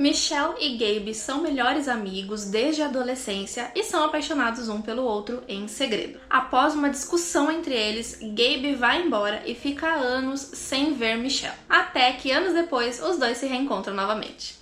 Michelle e Gabe são melhores amigos desde a adolescência e são apaixonados um pelo outro em segredo. Após uma discussão entre eles, Gabe vai embora e fica anos sem ver Michelle. Até que anos depois, os dois se reencontram novamente.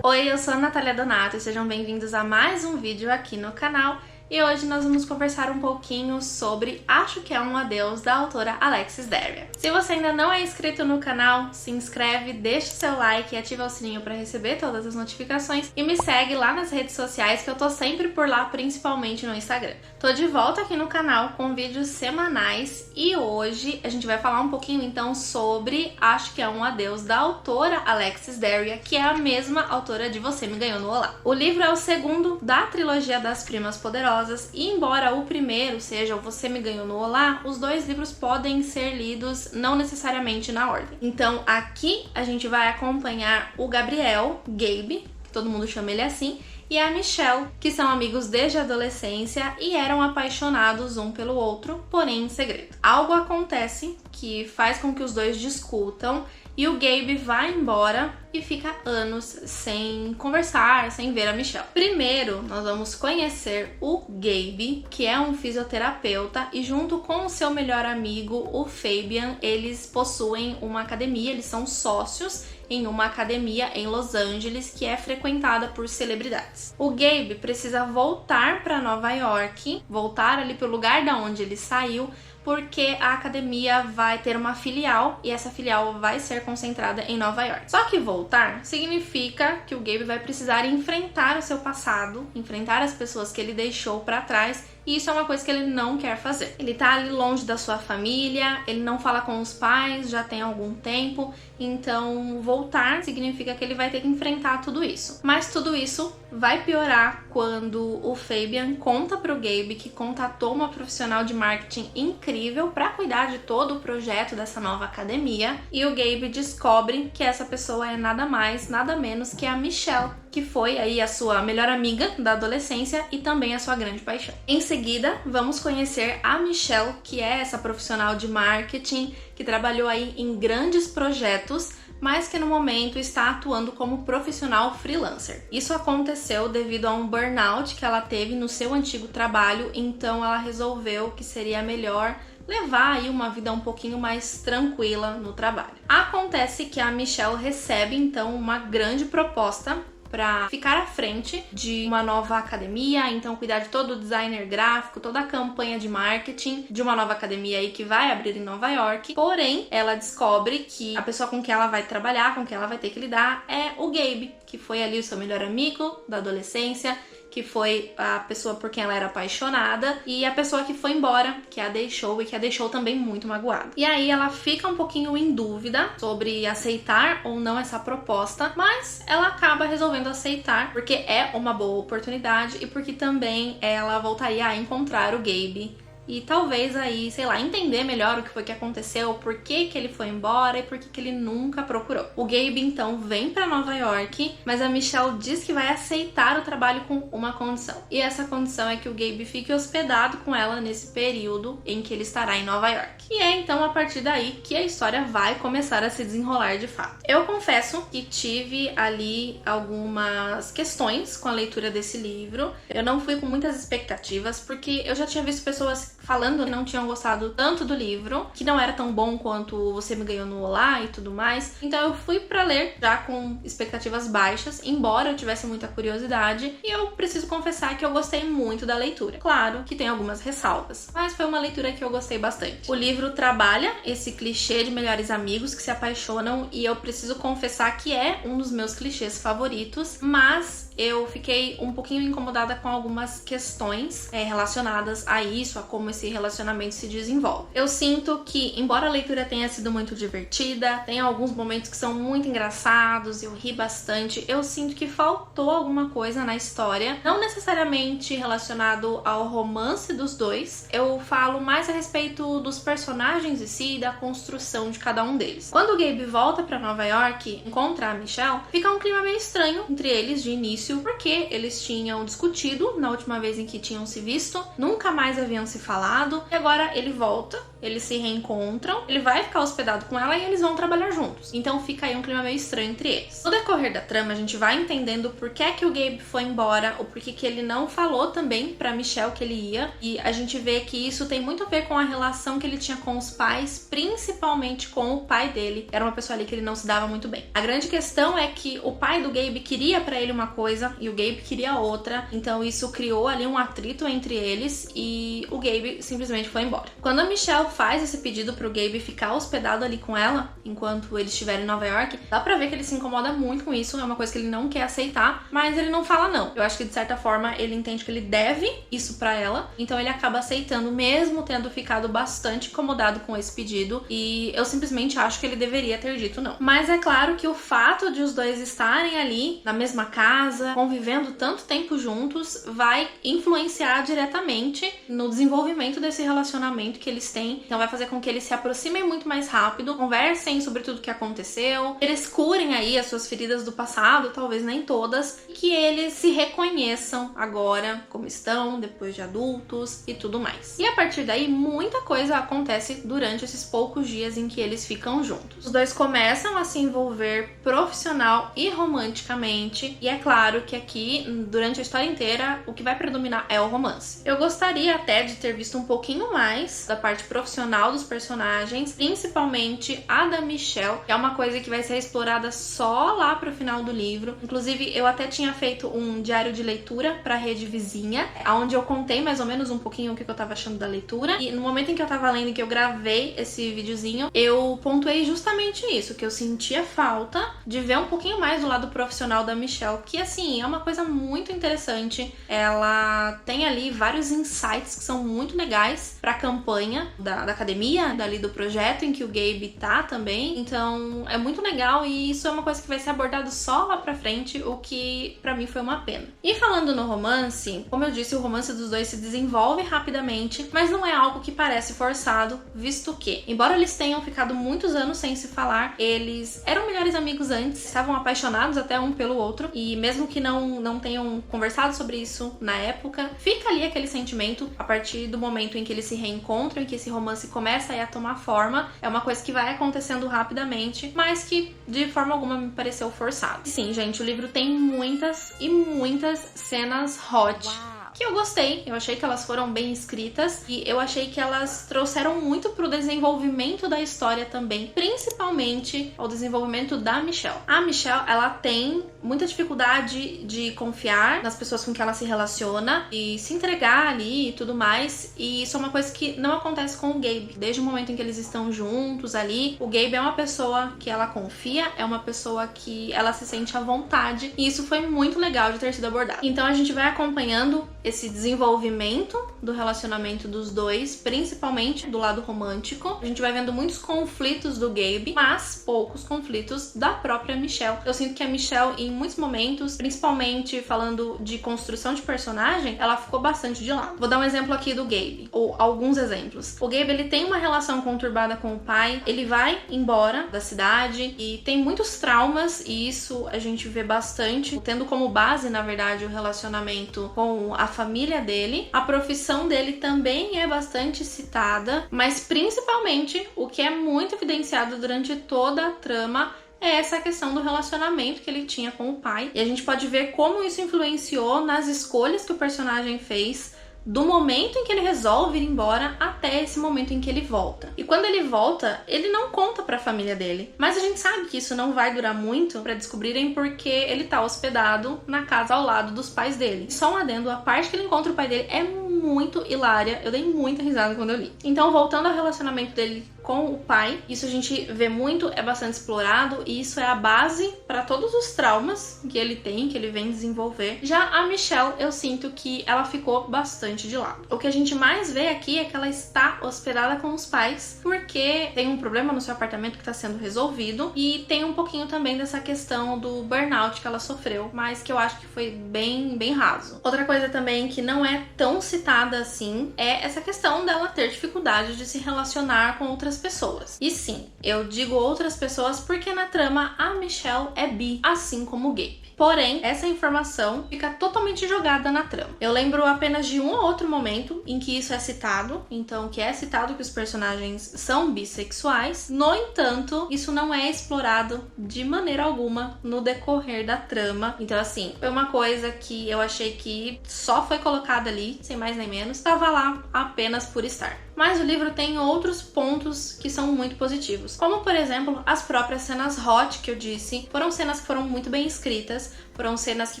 Oi, eu sou a Natália Donato e sejam bem-vindos a mais um vídeo aqui no canal. E hoje nós vamos conversar um pouquinho sobre Acho que é um Adeus, da autora Alexis Daria. Se você ainda não é inscrito no canal, se inscreve, deixe seu like e ativa o sininho para receber todas as notificações e me segue lá nas redes sociais que eu tô sempre por lá, principalmente no Instagram. Tô de volta aqui no canal com vídeos semanais e hoje a gente vai falar um pouquinho então sobre Acho que é um Adeus, da autora Alexis Daria, que é a mesma autora de Você Me Ganhou no Olá. O livro é o segundo da trilogia das Primas Poderosas e embora o primeiro seja o Você Me Ganhou no Olá, os dois livros podem ser lidos não necessariamente na ordem. Então aqui a gente vai acompanhar o Gabriel, Gabe, que todo mundo chama ele assim, e a Michelle, que são amigos desde a adolescência e eram apaixonados um pelo outro, porém em segredo. Algo acontece que faz com que os dois discutam e o Gabe vai embora e fica anos sem conversar, sem ver a Michelle. Primeiro, nós vamos conhecer o Gabe, que é um fisioterapeuta, e junto com o seu melhor amigo, o Fabian, eles possuem uma academia, eles são sócios em uma academia em Los Angeles que é frequentada por celebridades. O Gabe precisa voltar para Nova York, voltar ali para o lugar da onde ele saiu, porque a academia vai ter uma filial e essa filial vai ser concentrada em Nova York. Só que voltar significa que o Gabe vai precisar enfrentar o seu passado, enfrentar as pessoas que ele deixou para trás, e isso é uma coisa que ele não quer fazer. Ele tá ali longe da sua família, ele não fala com os pais já tem algum tempo, então voltar significa que ele vai ter que enfrentar tudo isso. Mas tudo isso vai piorar quando o Fabian conta pro Gabe que contatou uma profissional de marketing incrível para cuidar de todo o projeto dessa nova academia, e o Gabe descobre que essa pessoa é nada mais, nada menos que a Michelle, que foi aí a sua melhor amiga da adolescência e também a sua grande paixão. Em seguida, vamos conhecer a Michelle, que é essa profissional de marketing que trabalhou aí em grandes projetos, mas que no momento está atuando como profissional freelancer. Isso aconteceu devido a um burnout que ela teve no seu antigo trabalho, então ela resolveu que seria melhor levar aí uma vida um pouquinho mais tranquila no trabalho. Acontece que a Michelle recebe então uma grande proposta para ficar à frente de uma nova academia, então cuidar de todo o designer gráfico, toda a campanha de marketing de uma nova academia aí que vai abrir em Nova York. Porém, ela descobre que a pessoa com quem ela vai trabalhar, com quem ela vai ter que lidar, é o Gabe, que foi ali o seu melhor amigo da adolescência, que foi a pessoa por quem ela era apaixonada e a pessoa que foi embora, que a deixou e que a deixou também muito magoada. E aí ela fica um pouquinho em dúvida sobre aceitar ou não essa proposta, mas ela acaba resolvendo aceitar porque é uma boa oportunidade e porque também ela voltaria a encontrar o Gabe e talvez aí, sei lá, entender melhor o que foi que aconteceu, por que que ele foi embora e por que que ele nunca procurou. O Gabe então vem para Nova York, mas a Michelle diz que vai aceitar o trabalho com uma condição. E essa condição é que o Gabe fique hospedado com ela nesse período em que ele estará em Nova York. E é então a partir daí que a história vai começar a se desenrolar de fato. Eu confesso que tive ali algumas questões com a leitura desse livro. Eu não fui com muitas expectativas, porque eu já tinha visto pessoas falando que não tinham gostado tanto do livro, que não era tão bom quanto Você Me Ganhou no Olá e tudo mais. Então eu fui pra ler já com expectativas baixas, embora eu tivesse muita curiosidade, e eu preciso confessar que eu gostei muito da leitura. Claro que tem algumas ressalvas, mas foi uma leitura que eu gostei bastante. O livro trabalha esse clichê de melhores amigos que se apaixonam, e eu preciso confessar que é um dos meus clichês favoritos, mas eu fiquei um pouquinho incomodada com algumas questões relacionadas a isso, a como esse relacionamento se desenvolve. Eu sinto que, embora a leitura tenha sido muito divertida, tem alguns momentos que são muito engraçados, eu ri bastante, eu sinto que faltou alguma coisa na história, não necessariamente relacionado ao romance dos dois, eu falo mais a respeito dos personagens em si e da construção de cada um deles. Quando o Gabe volta para Nova York, encontra a Michelle, fica um clima meio estranho entre eles de início, porque eles tinham discutido na última vez em que tinham se visto, nunca mais haviam se falado, e agora ele volta eles se reencontram, ele vai ficar hospedado com ela e eles vão trabalhar juntos. Então fica aí um clima meio estranho entre eles. No decorrer da trama, a gente vai entendendo por que o Gabe foi embora, ou por que ele não falou também pra Michelle que ele ia. E a gente vê que isso tem muito a ver com a relação que ele tinha com os pais, principalmente com o pai dele. Era uma pessoa ali que ele não se dava muito bem. A grande questão é que o pai do Gabe queria pra ele uma coisa e o Gabe queria outra. Então isso criou ali um atrito entre eles e o Gabe simplesmente foi embora. Quando a Michelle faz esse pedido pro Gabe ficar hospedado ali com ela, enquanto eles estiverem em Nova York, dá pra ver que ele se incomoda muito com isso, é uma coisa que ele não quer aceitar, mas ele não fala não. Eu acho que de certa forma ele entende que ele deve isso pra ela, então ele acaba aceitando mesmo tendo ficado bastante incomodado com esse pedido e eu simplesmente acho que ele deveria ter dito não. Mas é claro que o fato de os dois estarem ali na mesma casa, convivendo tanto tempo juntos, vai influenciar diretamente no desenvolvimento desse relacionamento que eles têm. Então vai fazer com que eles se aproximem muito mais rápido, conversem sobre tudo que aconteceu, eles curem aí as suas feridas do passado, talvez nem todas, e que eles se reconheçam agora como estão, depois de adultos e tudo mais. E a partir daí, muita coisa acontece durante esses poucos dias em que eles ficam juntos. Os dois começam a se envolver profissional e romanticamente, e é claro que aqui, durante a história inteira, o que vai predominar é o romance. Eu gostaria até de ter visto um pouquinho mais da parte profissional dos personagens, principalmente a da Michelle, que é uma coisa que vai ser explorada só lá pro final do livro. Inclusive, eu até tinha feito um diário de leitura pra rede vizinha, onde eu contei mais ou menos um pouquinho o que eu tava achando da leitura. E no momento em que eu tava lendo e que eu gravei esse videozinho, eu pontuei justamente isso, que eu sentia falta de ver um pouquinho mais do lado profissional da Michelle, que assim, é uma coisa muito interessante. Ela tem ali vários insights que são muito legais pra campanha da academia, dali do projeto em que o Gabe tá também. Então é muito legal e isso é uma coisa que vai ser abordado só lá pra frente, o que pra mim foi uma pena. E falando no romance, como eu disse, o romance dos dois se desenvolve rapidamente, mas não é algo que parece forçado, visto que, embora eles tenham ficado muitos anos sem se falar, eles eram melhores amigos antes, estavam apaixonados até um pelo outro, e mesmo que não tenham conversado sobre isso na época, fica ali aquele sentimento a partir do momento em que eles se reencontram, em que esse romance começa a tomar forma. É uma coisa que vai acontecendo rapidamente, mas que de forma alguma me pareceu forçado. Sim, gente, o livro tem muitas e muitas cenas hot. Que eu gostei, eu achei que elas foram bem escritas e eu achei que elas trouxeram muito pro desenvolvimento da história também, principalmente ao desenvolvimento da Michelle. A Michelle, ela tem muita dificuldade de confiar nas pessoas com que ela se relaciona e se entregar ali e tudo mais, e isso é uma coisa que não acontece com o Gabe. Desde o momento em que eles estão juntos ali, o Gabe é uma pessoa que ela confia, é uma pessoa que ela se sente à vontade, e isso foi muito legal de ter sido abordado. Então a gente vai acompanhando esse desenvolvimento do relacionamento dos dois, principalmente do lado romântico. A gente vai vendo muitos conflitos do Gabe, mas poucos conflitos da própria Michelle. Eu sinto que a Michelle, em muitos momentos, principalmente falando de construção de personagem, ela ficou bastante de lado. Vou dar um exemplo aqui do Gabe, ou alguns exemplos. O Gabe, ele tem uma relação conturbada com o pai, ele vai embora da cidade e tem muitos traumas, e isso a gente vê bastante, tendo como base, na verdade, o relacionamento com a família dele. A profissão dele também é bastante citada, mas principalmente o que é muito evidenciado durante toda a trama é essa questão do relacionamento que ele tinha com o pai. E a gente pode ver como isso influenciou nas escolhas que o personagem fez, do momento em que ele resolve ir embora até esse momento em que ele volta. E quando ele volta, ele não conta pra família dele. Mas a gente sabe que isso não vai durar muito pra descobrirem porque ele tá hospedado na casa ao lado dos pais dele. Só um adendo, a parte que ele encontra o pai dele é muito hilária. Eu dei muita risada quando eu li. Então, voltando ao relacionamento dele com o pai, isso a gente vê muito, é bastante explorado, e isso é a base para todos os traumas que ele tem, que ele vem desenvolver. Já a Michelle, eu sinto que ela ficou bastante de lado. O que a gente mais vê aqui é que ela está hospedada com os pais porque tem um problema no seu apartamento que está sendo resolvido, e tem um pouquinho também dessa questão do burnout que ela sofreu, mas que eu acho que foi bem raso. Outra coisa também que não é tão citada mencionada assim é essa questão dela ter dificuldade de se relacionar com outras pessoas. E sim, eu digo outras pessoas porque na trama a Michelle é bi, assim como o Gabe. Porém, essa informação fica totalmente jogada na trama. Eu lembro apenas de um ou outro momento em que isso é citado, então que é citado que os personagens são bissexuais. No entanto, isso não é explorado de maneira alguma no decorrer da trama. Então assim, foi uma coisa que eu achei que só foi colocada ali, sem mais nem menos, estava lá apenas por estar. Mas o livro tem outros pontos que são muito positivos, como por exemplo as próprias cenas hot que eu disse. Foram cenas que foram muito bem escritas, foram cenas que,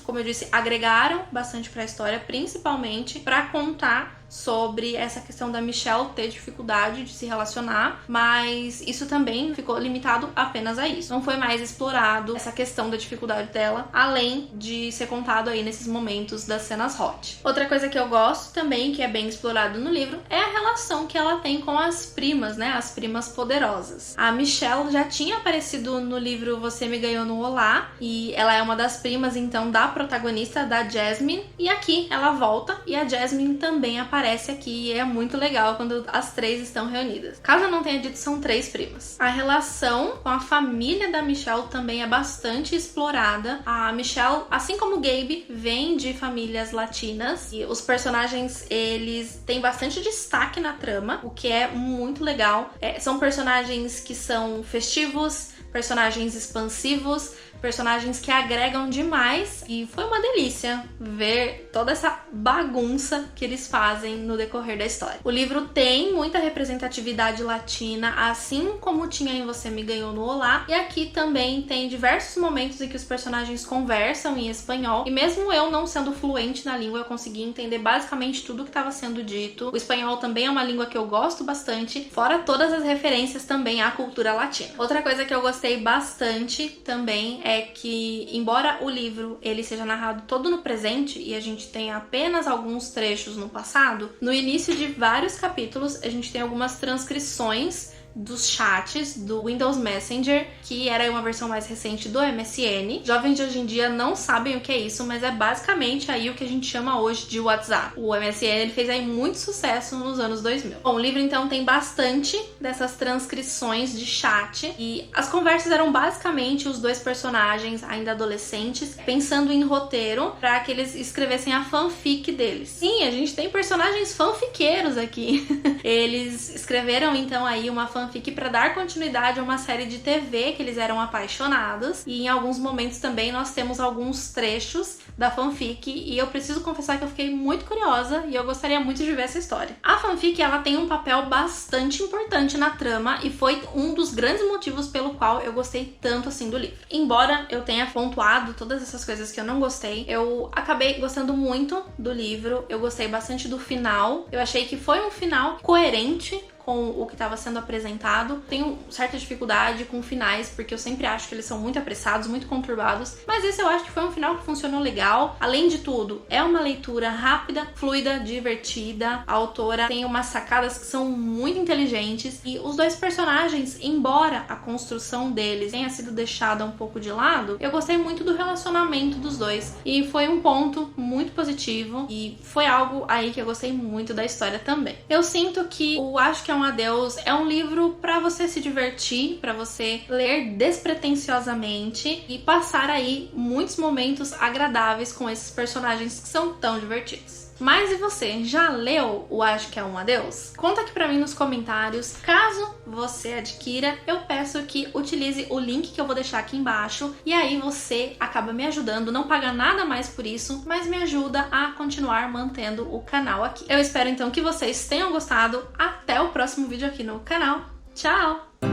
como eu disse, agregaram bastante para a história, principalmente para contar sobre essa questão da Michelle ter dificuldade de se relacionar, mas isso também ficou limitado apenas a isso. Não foi mais explorado essa questão da dificuldade dela, além de ser contado aí nesses momentos das cenas hot. Outra coisa que eu gosto também, que é bem explorado no livro, é a relação que ela tem com as primas, né? As primas poderosas. A Michelle já tinha aparecido no livro Você Me Ganhou no Olá, e ela é uma das primas, então, da protagonista, da Jasmine, e aqui ela volta, e a Jasmine também aparece aqui, e é muito legal quando as três estão reunidas. Caso eu não tenha dito, são 3 primas. A relação com a família da Michelle também é bastante explorada. A Michelle, assim como o Gabe, vem de famílias latinas, e os personagens, eles têm bastante destaque na trama, o que é muito legal. São personagens que são festivos, personagens expansivos, personagens que agregam demais, e foi uma delícia ver toda essa bagunça que eles fazem no decorrer da história. O livro tem muita representatividade latina, assim como tinha em Você Me Ganhou no Olá, e aqui também tem diversos momentos em que os personagens conversam em espanhol, e mesmo eu não sendo fluente na língua, eu consegui entender basicamente tudo que estava sendo dito. O espanhol também é uma língua que eu gosto bastante, fora todas as referências também à cultura latina. Outra coisa que eu gostei bastante também é que, embora o livro ele seja narrado todo no presente e a gente tenha apenas alguns trechos no passado, no início de vários capítulos a gente tem algumas transcrições dos chats do Windows Messenger, que era uma versão mais recente do MSN. Jovens de hoje em dia não sabem o que é isso, mas é basicamente aí o que a gente chama hoje de WhatsApp. O MSN ele fez aí muito sucesso nos anos 2000. Bom, o livro então tem bastante dessas transcrições de chat, e as conversas eram basicamente os dois personagens ainda adolescentes pensando em roteiro para que eles escrevessem a fanfic deles. Sim, a gente tem personagens fanfiqueiros aqui. Eles escreveram então aí uma fanfic para dar continuidade a uma série de TV que eles eram apaixonados, e em alguns momentos também nós temos alguns trechos da fanfic, e eu preciso confessar que eu fiquei muito curiosa e eu gostaria muito de ver essa história. A fanfic ela tem um papel bastante importante na trama e foi um dos grandes motivos pelo qual eu gostei tanto assim do livro. Embora eu tenha pontuado todas essas coisas que eu não gostei, eu acabei gostando muito do livro. Eu gostei bastante do final, eu achei que foi um final coerente com o que estava sendo apresentado. Tenho certa dificuldade com finais, porque eu sempre acho que eles são muito apressados, muito conturbados, mas esse eu acho que foi um final que funcionou legal. Além de tudo, é uma leitura rápida, fluida, divertida. A autora tem umas sacadas que são muito inteligentes, e os dois personagens, embora a construção deles tenha sido deixada um pouco de lado, eu gostei muito do relacionamento dos dois, e foi um ponto muito positivo, e foi algo aí que eu gostei muito da história também. Eu sinto que o Acho que é um Adeus é um livro para você se divertir, para você ler despretensiosamente e passar aí muitos momentos agradáveis com esses personagens que são tão divertidos. Mas e você, já leu o Acho que é um Adeus? Conta aqui pra mim nos comentários. Caso você adquira, eu peço que utilize o link que eu vou deixar aqui embaixo, e aí você acaba me ajudando, não paga nada mais por isso, mas me ajuda a continuar mantendo o canal aqui. Eu espero então que vocês tenham gostado. Até o próximo vídeo aqui no canal. Tchau!